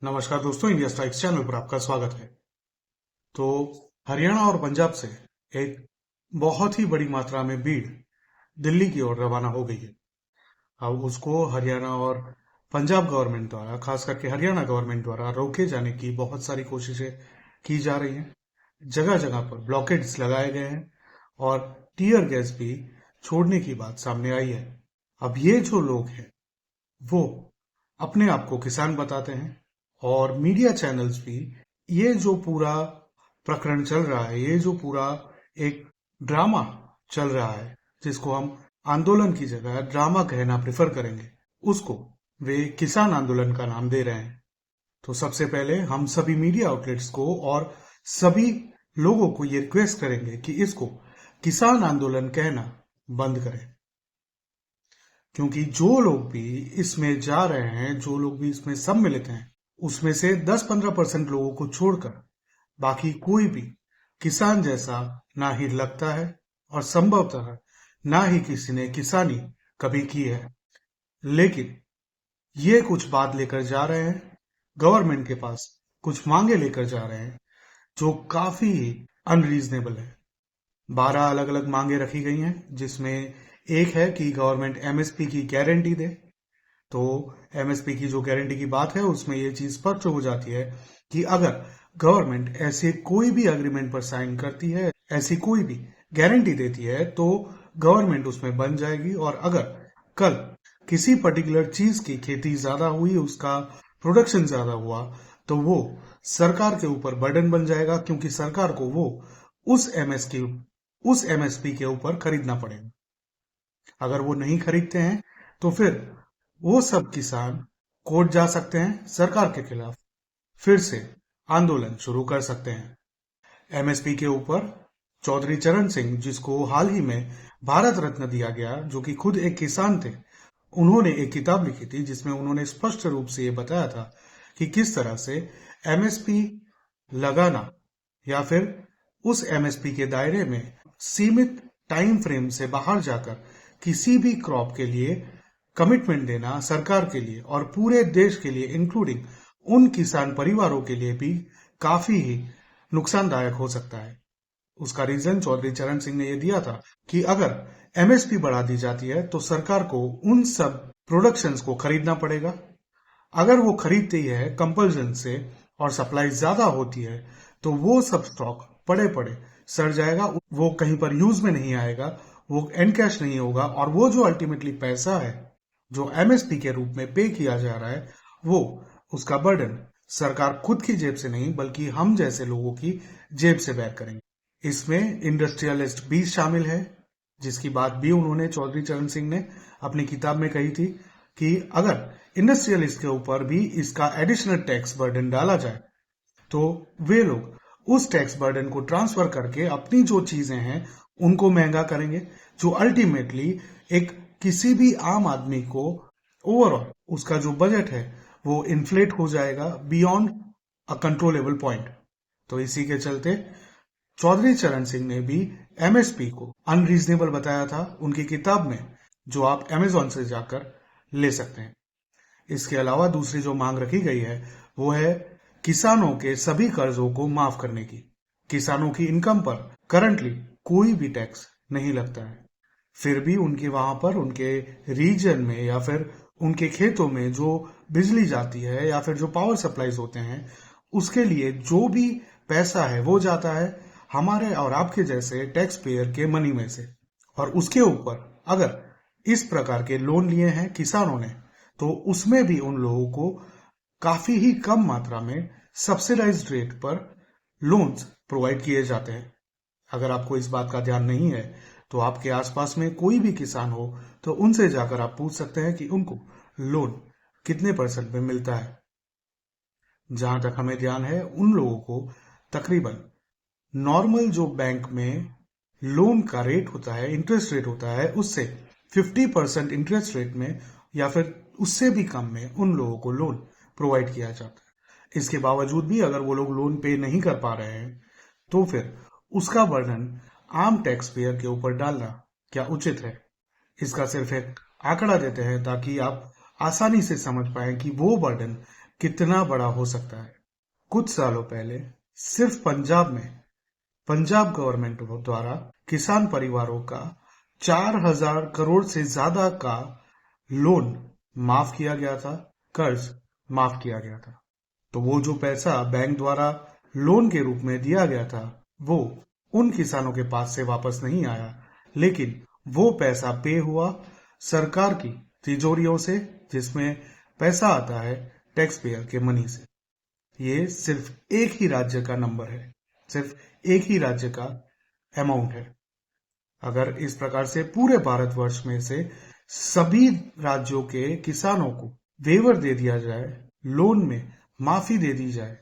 नमस्कार दोस्तों, India strikes channel पर आपका स्वागत है। तो हरियाणा और पंजाब से एक बहुत ही बड़ी मात्रा में भीड़ दिल्ली की ओर रवाना हो गई है। अब उसको हरियाणा और पंजाब गवर्नमेंट द्वारा, खास करके हरियाणा गवर्नमेंट द्वारा रोके जाने की बहुत सारी कोशिशें की जा रही हैं। जगह जगह पर ब्लॉकेड्स लगाए गए हैं और टीयर गैस भी छोड़ने की बात सामने आई है। अब ये जो लोग हैं वो अपने आप को किसान बताते हैं और मीडिया चैनल्स भी ये जो पूरा प्रकरण चल रहा है, ये जो पूरा एक ड्रामा चल रहा है, जिसको हम आंदोलन की जगह ड्रामा कहना प्रेफर करेंगे, उसको वे किसान आंदोलन का नाम दे रहे हैं। तो सबसे पहले हम सभी मीडिया आउटलेट्स को और सभी लोगों को ये रिक्वेस्ट करेंगे कि इसको किसान आंदोलन कहना बंद करें, क्योंकि जो लोग भी इसमें जा रहे हैं, जो लोग भी इसमें सम्मिलित हैं, उसमें से 10-15% लोगों को छोड़कर बाकी कोई भी किसान जैसा ना ही लगता है और संभवतः ना ही किसी ने किसानी कभी की है। लेकिन ये कुछ बात लेकर जा रहे हैं, गवर्नमेंट के पास कुछ मांगे लेकर जा रहे हैं जो काफी अनरीजनेबल है। 12 अलग अलग मांगे रखी गई हैं, जिसमें एक है कि गवर्नमेंट एमएसपी की गारंटी दे। तो एमएसपी की जो गारंटी की बात है, उसमें ये चीज स्पष्ट हो जाती है कि अगर गवर्नमेंट ऐसे कोई भी अग्रीमेंट पर साइन करती है, ऐसी कोई भी गारंटी देती है, तो गवर्नमेंट उसमें बन जाएगी। और अगर कल किसी पर्टिकुलर चीज की खेती ज्यादा हुई, उसका प्रोडक्शन ज्यादा हुआ, तो वो सरकार के ऊपर बर्डन बन जाएगा, क्योंकि सरकार को वो उस एमएसपी के ऊपर खरीदना पड़ेगा। अगर वो नहीं खरीदते हैं तो फिर वो सब किसान कोर्ट जा सकते हैं, सरकार के खिलाफ फिर से आंदोलन शुरू कर सकते हैं। एमएसपी के ऊपर चौधरी चरण सिंह, जिसको हाल ही में भारत रत्न दिया गया, जो कि खुद एक किसान थे, उन्होंने एक किताब लिखी थी जिसमें उन्होंने स्पष्ट रूप से ये बताया था कि किस तरह से एमएसपी लगाना या फिर उस एमएसपी के दायरे में सीमित टाइम फ्रेम से बाहर जाकर किसी भी क्रॉप के लिए कमिटमेंट देना सरकार के लिए और पूरे देश के लिए, इंक्लूडिंग उन किसान परिवारों के लिए भी काफी ही नुकसानदायक हो सकता है। उसका रीजन चौधरी चरण सिंह ने यह दिया था कि अगर एमएसपी बढ़ा दी जाती है तो सरकार को उन सब प्रोडक्शंस को खरीदना पड़ेगा। अगर वो खरीदती है कंपल्सन से और सप्लाई ज्यादा होती है, तो वो सब स्टॉक पड़े पड़े सड़ जाएगा, वो कहीं पर यूज में नहीं आएगा, वो एंड कैश नहीं होगा, और वो जो अल्टीमेटली पैसा है जो एमएसपी के रूप में पे किया जा रहा है, वो उसका बर्डन सरकार खुद की जेब से नहीं बल्कि हम जैसे लोगों की जेब से बेयर करेंगे। इसमें इंडस्ट्रियलिस्ट भी शामिल है, जिसकी बात भी उन्होंने चौधरी चरण सिंह ने अपनी किताब में कही थी कि अगर इंडस्ट्रियलिस्ट के ऊपर भी इसका एडिशनल टैक्स बर्डन डाला जाए तो वे लोग उस टैक्स बर्डन को ट्रांसफर करके अपनी जो चीजें हैं उनको महंगा करेंगे, जो अल्टीमेटली एक किसी भी आम आदमी को ओवरऑल उसका जो बजट है वो इन्फ्लेट हो जाएगा बियॉन्ड अ कंट्रोलेबल पॉइंट। तो इसी के चलते चौधरी चरण सिंह ने भी एमएसपी को अनरीजनेबल बताया था उनकी किताब में, जो आप अमेजोन से जाकर ले सकते हैं। इसके अलावा दूसरी जो मांग रखी गई है वो है किसानों के सभी कर्जों को माफ करने की। किसानों की इनकम पर करंटली कोई भी टैक्स नहीं लगता है, फिर भी उनके वहां पर उनके रीजन में या फिर उनके खेतों में जो बिजली जाती है या फिर जो पावर सप्लाईज होते हैं, उसके लिए जो भी पैसा है वो जाता है हमारे और आपके जैसे टैक्स पेयर के मनी में से। और उसके ऊपर अगर इस प्रकार के लोन लिए हैं किसानों ने, तो उसमें भी उन लोगों को काफी ही कम मात्रा में सब्सिडाइज्ड रेट पर लोन्स प्रोवाइड किए जाते हैं। अगर आपको इस बात का ध्यान नहीं है तो आपके आसपास में कोई भी किसान हो तो उनसे जाकर आप पूछ सकते हैं कि उनको लोन कितने % में मिलता है। जहां तक हमें ध्यान है, उन लोगों को तकरीबन नॉर्मल जो बैंक में लोन का रेट होता है, इंटरेस्ट रेट होता है, उससे 50% इंटरेस्ट रेट में या फिर उससे भी कम में उन लोगों को लोन प्रोवाइड किया जाता है। इसके बावजूद भी अगर वो लोग लोन पे नहीं कर पा रहे हैं तो फिर उसका बर्डन आम टैक्स पेयर के ऊपर डालना क्या उचित है? इसका सिर्फ एक आंकड़ा देते हैं ताकि आप आसानी से समझ पाए कि वो बर्डन कितना बड़ा हो सकता है। कुछ सालों पहले सिर्फ पंजाब में पंजाब गवर्नमेंट द्वारा किसान परिवारों का 4,000 करोड़ से ज्यादा का लोन माफ किया गया था, कर्ज माफ किया गया था। तो वो जो पैसा बैंक द्वारा लोन के रूप में दिया गया था वो उन किसानों के पास से वापस नहीं आया, लेकिन वो पैसा पे हुआ सरकार की तिजोरियों से, जिसमें पैसा आता है टैक्स पेयर के मनी से। ये सिर्फ एक ही राज्य का नंबर है, सिर्फ एक ही राज्य का अमाउंट है। अगर इस प्रकार से पूरे भारतवर्ष में से सभी राज्यों के किसानों को वेवर दे दिया जाए, लोन में माफी दे दी जाए,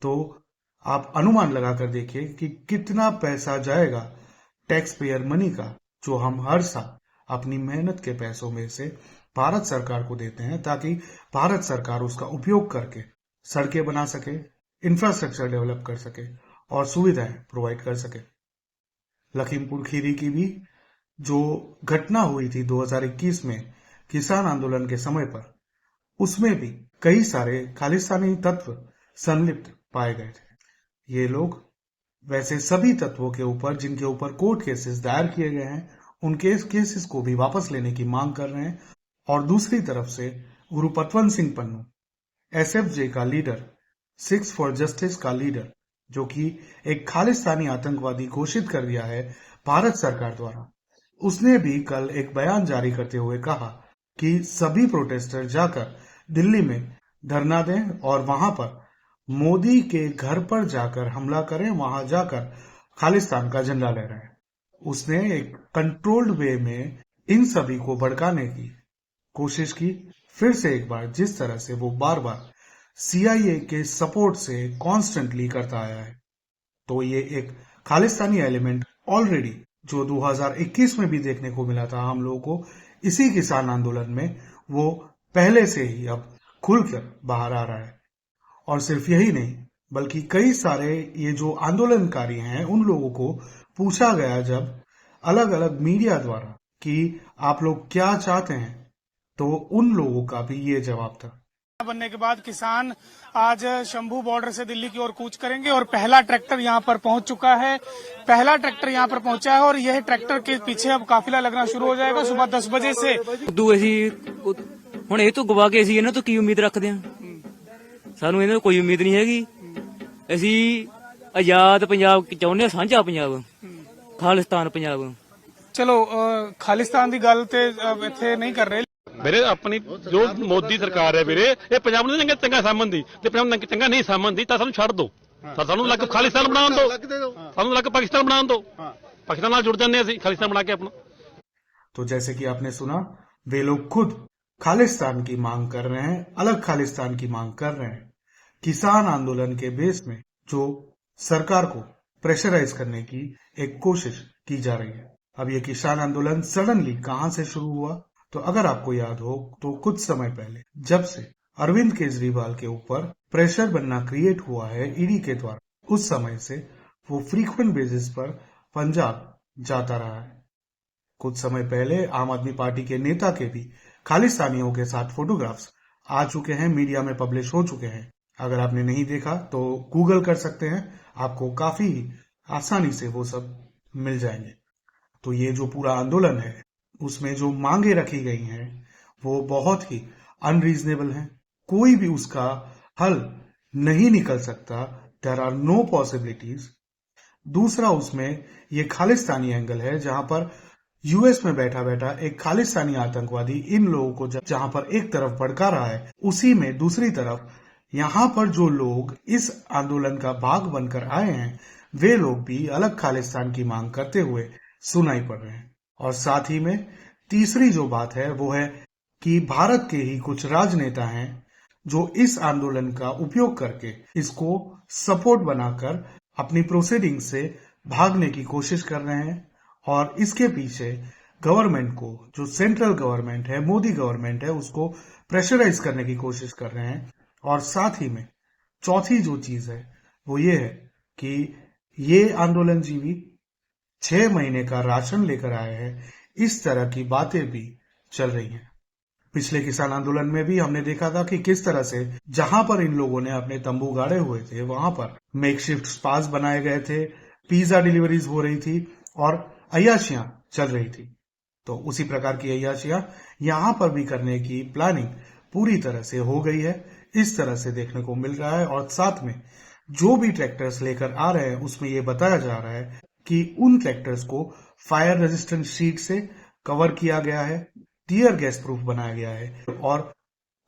तो आप अनुमान लगाकर देखिए कि कितना पैसा जाएगा टैक्स पेयर मनी का, जो हम हर साल अपनी मेहनत के पैसों में से भारत सरकार को देते हैं, ताकि भारत सरकार उसका उपयोग करके सड़कें बना सके, इंफ्रास्ट्रक्चर डेवलप कर सके और सुविधाएं प्रोवाइड कर सके। लखीमपुर खीरी की भी जो घटना हुई थी 2021 में किसान आंदोलन के समय पर, उसमें भी कई सारे खालिस्तानी तत्व संलिप्त पाए गए थे। ये लोग वैसे सभी तत्वों के ऊपर जिनके ऊपर कोर्ट केसेस दायर किए गए हैं, उन केसेस को भी वापस लेने की मांग कर रहे हैं। और दूसरी तरफ से गुरु पतवंत सिंह पन्नू, एसएफजे का लीडर, सिक्स फॉर जस्टिस का लीडर, जो कि एक खालिस्तानी आतंकवादी घोषित कर दिया है भारत सरकार द्वारा, उसने भी कल एक बयान जारी करते हुए कहा कि सभी प्रोटेस्टर जाकर दिल्ली में धरना दें और वहां पर मोदी के घर पर जाकर हमला करें, वहां जाकर खालिस्तान का झंडा लहराएं। उसने एक कंट्रोल्ड वे में इन सभी को भड़काने की कोशिश की। फिर से एक बार, जिस तरह से वो बार बार सीआईए के सपोर्ट से कॉन्स्टेंटली करता आया है, तो ये एक खालिस्तानी एलिमेंट ऑलरेडी जो 2021 में भी देखने को मिला था हम लोगों को इसी किसान आंदोलन में, वो पहले से ही अब खुलकर बाहर आ रहा है। और सिर्फ यही नहीं, बल्कि कई सारे ये जो आंदोलनकारी हैं उन लोगों को पूछा गया जब अलग अलग मीडिया द्वारा कि आप लोग क्या चाहते हैं, तो उन लोगों का भी ये जवाब था। बनने के बाद किसान आज शंभू बॉर्डर से दिल्ली की ओर कूच करेंगे और पहला ट्रैक्टर यहां पर पहुंच चुका है। पहला ट्रैक्टर यहां पर पहुंचा है और यह ट्रैक्टर के पीछे अब काफिला लगना शुरू ਹੋ ਜਾਏਗਾ सुबह 10 बजे से। ਉਦੋਂ ਅਸੀਂ ਹੁਣ ਇਹ ਤੋਂ ਗਵਾ ਕੇ ਅਸੀਂ ਇਹਨਾਂ ਤੋਂ ਕੀ ਉਮੀਦ ਰੱਖਦੇ ਹਾਂ? ਸਾਨੂੰ ਇਹਨਾਂ ਤੋਂ ਕੋਈ ਉਮੀਦ ਨਹੀਂ ਹੈਗੀ। ਅਸੀਂ ਆਜ਼ਾਦ ਪੰਜਾਬ ਚਾਹੁੰਦੇ ਹਾਂ, ਸਾਂਝਾ ਪੰਜਾਬ, ਖਾਲਿਸਤਾਨ ਪੰਜਾਬ। ਚਲੋ ਖਾਲਿਸਤਾਨ ਦੀ ਗੱਲ ਤੇ ਇੱਥੇ ਨਹੀਂ ਕਰ ਰਹੇ ਵੀਰੇ। ਆਪਣੀ ਜੋ ਮੋਦੀ ਸਰਕਾਰ ਹੈ ਵੀਰੇ, ਇਹ ਪੰਜਾਬ ਨੂੰ ਚੰਗਾ ਸਮਝਦੀ, ਤੇ ਪੰਜਾਬ ਨੂੰ ਚੰਗਾ ਨਹੀਂ ਸਮਝਦੀ ਤਾਂ ਸਾਨੂੰ ਛੱਡ ਦਿਓ। ਸਾਨੂੰ ਲੱਗ ਖਾਲਿਸਤਾਨ ਬਣਾਉਣ ਦਿਓ, ਸਾਨੂੰ ਲੱਗ ਪਾਕਿस्तान ਬਣਾਉਣ ਦਿਓ। पाकिस्तान ਨਾਲ जुड़ जाते हैं, खालिस्तान बना के अपना। तो जैसे कि आपने सुना, वे लोग खुद खालिस्तान की मांग कर रहे हैं, अलग खालिस्तान की मांग कर रहे हैं, किसान आंदोलन के बेस में जो सरकार को प्रेशराइज करने की एक कोशिश की जा रही है। अब ये किसान आंदोलन सडनली कहां से शुरू हुआ, तो अगर आपको याद हो तो कुछ समय पहले जब से अरविंद केजरीवाल के ऊपर प्रेशर बनना क्रिएट हुआ है ईडी के द्वारा, उस समय से वो फ्रीक्वेंट बेसिस पर पंजाब जाता रहा है। कुछ समय पहले आम आदमी पार्टी के नेता के भी खालिस्तानियों के साथ फोटोग्राफ्स आ चुके हैं, मीडिया में पब्लिश हो चुके हैं। अगर आपने नहीं देखा तो गूगल कर सकते हैं, आपको काफी आसानी से वो सब मिल जाएंगे। तो ये जो पूरा आंदोलन है उसमें जो मांगे रखी गई हैं वो बहुत ही अनरीजनेबल हैं। कोई भी उसका हल नहीं निकल सकता, देयर आर नो पॉसिबिलिटीज। दूसरा, उसमें ये खालिस्तानी एंगल है जहां पर यूएस में बैठा बैठा एक खालिस्तानी आतंकवादी इन लोगों को जहां पर एक तरफ भड़का रहा है, उसी में दूसरी तरफ यहां पर जो लोग इस आंदोलन का भाग बनकर आए हैं वे लोग भी अलग खालिस्तान की मांग करते हुए सुनाई पड़ रहे हैं। और साथ ही में तीसरी जो बात है वो है कि भारत के ही कुछ राजनेता हैं जो इस आंदोलन का उपयोग करके इसको सपोर्ट बनाकर अपनी प्रोसीडिंग से भागने की कोशिश कर रहे हैं। और इसके पीछे गवर्नमेंट को, जो सेंट्रल गवर्नमेंट है, मोदी गवर्नमेंट है, उसको प्रेशराइज करने की कोशिश कर रहे हैं। और साथ ही में चौथी जो चीज है वो ये है कि ये आंदोलनजीवी 6 महीने का राशन लेकर आए हैं, इस तरह की बातें भी चल रही हैं। पिछले किसान आंदोलन में भी हमने देखा था कि किस तरह से जहां पर इन लोगों ने अपने तंबू गाड़े हुए थे वहां पर मेकशिफ्ट स्पास बनाए गए थे, पिज्जा डिलीवरीज हो रही थी और अय्याशियां चल रही थी। तो उसी प्रकार की अय्याशियां यहां पर भी करने की प्लानिंग पूरी तरह से हो गई है, इस तरह से देखने को मिल रहा है। और साथ में जो भी ट्रैक्टर्स लेकर आ रहे हैं उसमें यह बताया जा रहा है कि उन ट्रैक्टर्स को फायर रेजिस्टेंट शीट से कवर किया गया है, टीयर गैस प्रूफ बनाया गया है और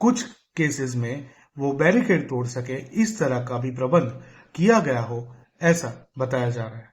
कुछ केसेस में वो बैरिकेड तोड़ सके इस तरह का भी प्रबंध किया गया हो, ऐसा बताया जा रहा है।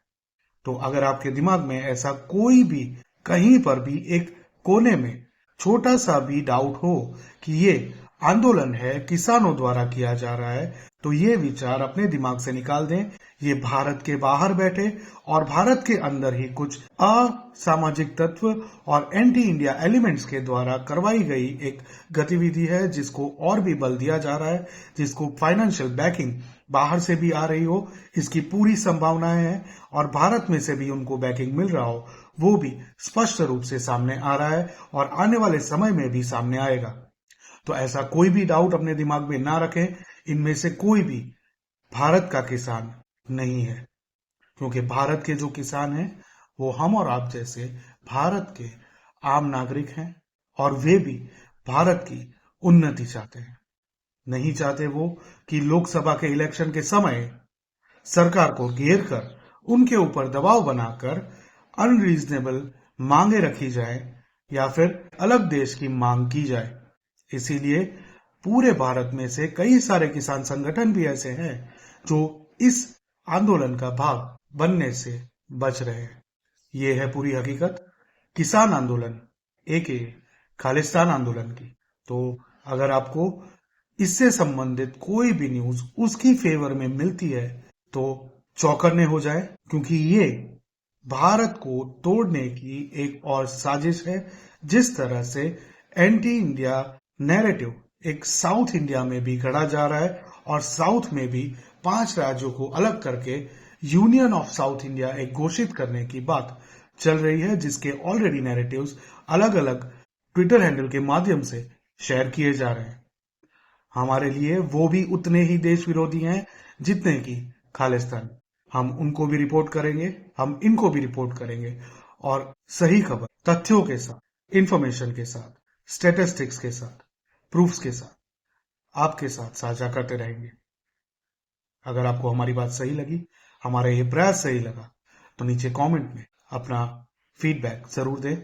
तो अगर आपके दिमाग में ऐसा कोई भी कहीं पर भी एक कोने में छोटा सा भी डाउट हो कि ये आंदोलन है, किसानों द्वारा किया जा रहा है, तो ये विचार अपने दिमाग से निकाल दें। ये भारत के बाहर बैठे और भारत के अंदर ही कुछ असामाजिक तत्व और एंटी इंडिया एलिमेंट्स के द्वारा करवाई गई एक गतिविधि है, जिसको और भी बल दिया जा रहा है, जिसको फाइनेंशियल बैकिंग बाहर से भी आ रही हो, इसकी पूरी संभावनाएं हैं और भारत में से भी उनको बैकिंग मिल रहा हो, वो भी स्पष्ट रूप से सामने आ रहा है और आने वाले समय में भी सामने आएगा। तो ऐसा कोई भी डाउट अपने दिमाग में ना रखें, इनमें से कोई भी भारत का किसान नहीं है, क्योंकि भारत के जो किसान हैं वो हम और आप जैसे भारत के आम नागरिक हैं और वे भी भारत की उन्नति चाहते हैं। नहीं चाहते वो कि लोकसभा के इलेक्शन के समय सरकार को घेर कर उनके ऊपर दबाव बनाकर अनरीजनेबल मांगे रखी जाए या फिर अलग देश की मांग की जाए। इसीलिए पूरे भारत में से कई सारे किसान संगठन भी ऐसे हैं जो इस आंदोलन का भाग बनने से बच रहे हैं। ये है पूरी हकीकत किसान आंदोलन एके खालिस्तान आंदोलन की। तो अगर आपको इससे संबंधित कोई भी न्यूज उसकी फेवर में मिलती है तो चौकन्ने हो जाए, क्योंकि ये भारत को तोड़ने की एक और साजिश है। जिस तरह से एंटी इंडिया नैरेटिव एक साउथ इंडिया में भी गढ़ा जा रहा है और साउथ में भी 5 राज्यों को अलग करके यूनियन ऑफ साउथ इंडिया एक घोषित करने की बात चल रही है, जिसके ऑलरेडी नैरेटिव्स अलग अलग ट्विटर हैंडल के माध्यम से शेयर किए जा रहे हैं। हमारे लिए वो भी उतने ही देश विरोधी हैं जितने की खालिस्तान। हम उनको भी रिपोर्ट करेंगे, हम इनको भी रिपोर्ट करेंगे और सही खबर तथ्यों के साथ, इंफॉर्मेशन के साथ, स्टैटिस्टिक्स के साथ, प्रूफ्स के साथ आपके साथ साझा करते रहेंगे। अगर आपको हमारी बात सही लगी, हमारा ये प्रयास सही लगा, तो नीचे कमेंट में अपना फीडबैक जरूर दें।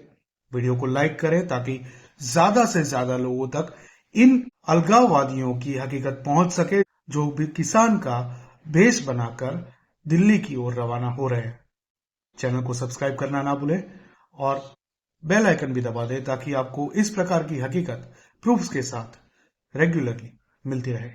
वीडियो को लाइक करें ताकि ज्यादा से ज्यादा लोगों तक इन अलगाववादियों की हकीकत पहुंच सके, जो भी किसान का भेष बनाकर दिल्ली की ओर रवाना हो रहे हैं। चैनल को सब्सक्राइब करना ना भूलें और बेल आइकन भी दबा दें ताकि आपको इस प्रकार की हकीकत प्रूफ्स के साथ रेगुलरली मिलती रहे।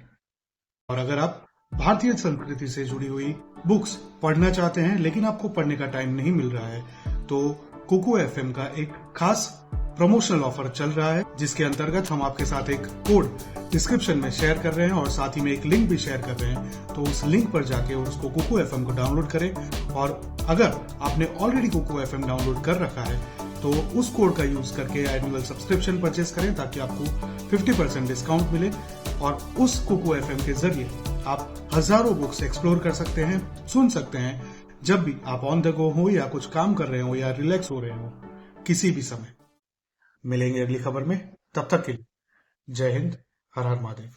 और अगर आप भारतीय संस्कृति से जुड़ी हुई बुक्स पढ़ना चाहते हैं लेकिन आपको पढ़ने का टाइम नहीं मिल रहा है, तो कुकू एफएम का एक खास प्रमोशनल ऑफर चल रहा है, जिसके अंतर्गत हम आपके साथ एक कोड डिस्क्रिप्शन में शेयर कर रहे हैं और साथ ही में एक लिंक भी शेयर कर रहे हैं। तो उस लिंक पर जाके उसको कुकू एफएम को डाउनलोड करें और अगर आपने ऑलरेडी कुकू एफएम डाउनलोड कर रखा है तो उस कोड का यूज करके एनुअल सब्सक्रिप्शन परचेस करें ताकि आपको 50% डिस्काउंट मिले और उस कुकू एफएम के जरिए आप हजारों बुक्स एक्सप्लोर कर सकते हैं, सुन सकते हैं, जब भी आप ऑन द गो हो या कुछ काम कर रहे हो या रिलैक्स हो रहे हो, किसी भी समय। मिलेंगे अगली खबर में, तब तक के लिए जय हिंद, हर हर महादेव।